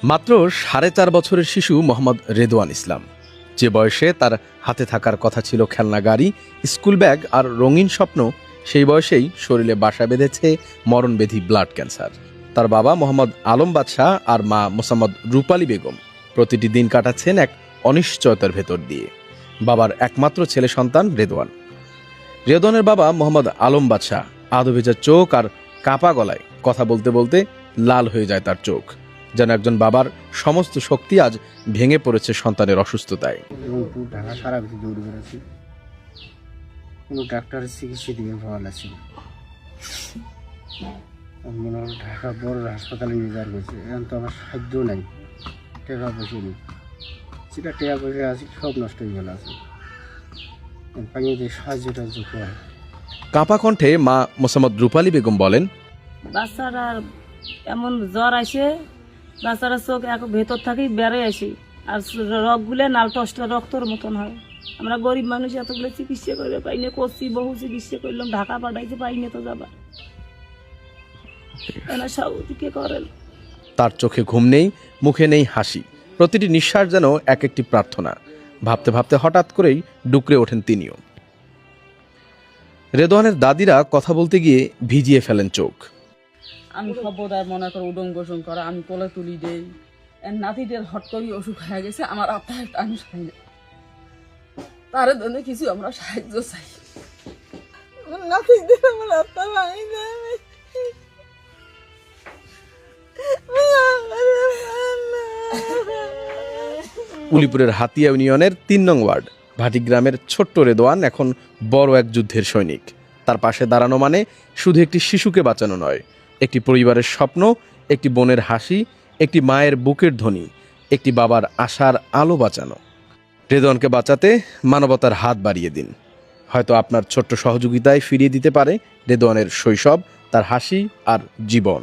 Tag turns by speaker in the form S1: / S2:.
S1: মাত্র 4.5 বছরের শিশু মোহাম্মদ রেদওয়ান ইসলাম, যে বয়সে তার হাতে থাকার কথা ছিল খেলনা গাড়ি, স্কুল ব্যাগ আর রঙিন স্বপ্ন, সেই বয়সেই শরীরে বাসা বেঁধেছে মরণবেধি ব্লাড ক্যান্সার। তার বাবা মোহাম্মদ আলম বাদশাহ আর মা মোসাম্মদ রূপালী বেগম প্রতিটি দিন কাটাচ্ছেন এক অনিশ্চয়তার ভেতর দিয়ে। বাবার একমাত্র ছেলে সন্তান রেদওয়ান। রেদওয়ানের বাবা মোহাম্মদ আলম বাদশাহ আধো ভেজা চোখ আর কাপা গলায় কথা বলতে বলতে লাল হয়ে যায় তার চোখ, যেন একজন বাবার সমস্ত শক্তি আজ ভেঙে পড়েছে সন্তানের অসুস্থতায়।
S2: ঢাকা সারা বেশি দৌড়ে বেড়াচ্ছি, কোনো ডাক্তারের চিকিৎসা দিবেন পাওয়া যাচ্ছে না। মনে হয় ঢাকা বড় হাসপাতালে নিয়ে যাওয়ার গেছে, এখন তো আমার সাহায্য নাই, টাকা পয়সা নেই, সেটা টাকা পয়সা আছে সব নষ্ট হয়ে গেল আছে, পাইয়ে যে সাহায্যটা করে।
S1: কাঁপা কণ্ঠে মা মোসাম্মদ রূপালী বেগম বলেন,
S3: বাচ্চারা এমন জ্বর আসে, বাচ্চারা চোখ এক ভেতর থেকেই বেড়ে আসে, আর রগগুলো নাল টসটা রক্তর মতন হয়। আমরা গরিব মানুষ এতগুলো চিকিৎসা করে পাইনি, করছি বহু চিকিৎসা করলাম, ঢাকা পাঠাইছে পাইনি তো যাবার সাউদিকে করেন।
S1: তার চোখে ঘুম নেই, মুখে নেই হাসি, প্রতিটি নিঃশ্বাস যেন এক একটি প্রার্থনা। ভাবতে ভাবতে হঠাৎ করেই ডুকরে ওঠেন তিনিও। রেদওয়ানের দাদিরা কথা বলতে গিয়ে ভিজিয়ে ফেলেন চোখ।
S4: আমি সর্বদাই মনে করে উডং বসং করা, আমি কোলে তুলি দেই, নাতিদের হট করি অসুখ হয়ে গেছে, আমার আত্মায় টান খাই না, তার জন্য কিছু আমরা সাহায্য চাই। নাতিদের আমার আত্মা ভাঙি না।
S1: উলিপুরের হাতিয়া ইউনিয়নের 3 নং ওয়ার্ড ভাটি গ্রামের ছোট্ট রেদওয়ান এখন বড় এক যুদ্ধের সৈনিক। তার পাশে দাঁড়ানো মানে শুধু একটি শিশুকে বাঁচানো নয়, একটি পরিবারের স্বপ্ন, একটি বোনের হাসি, একটি মায়ের বুকের ধ্বনি, একটি বাবার আশার আলো বাঁচানো। রেদওয়ানকে বাঁচাতে মানবতার হাত বাড়িয়ে দিন। হয়তো আপনার ছোট্ট সহযোগিতায় ফিরিয়ে দিতে পারে রেদওয়ানের শৈশব, তার হাসি আর জীবন।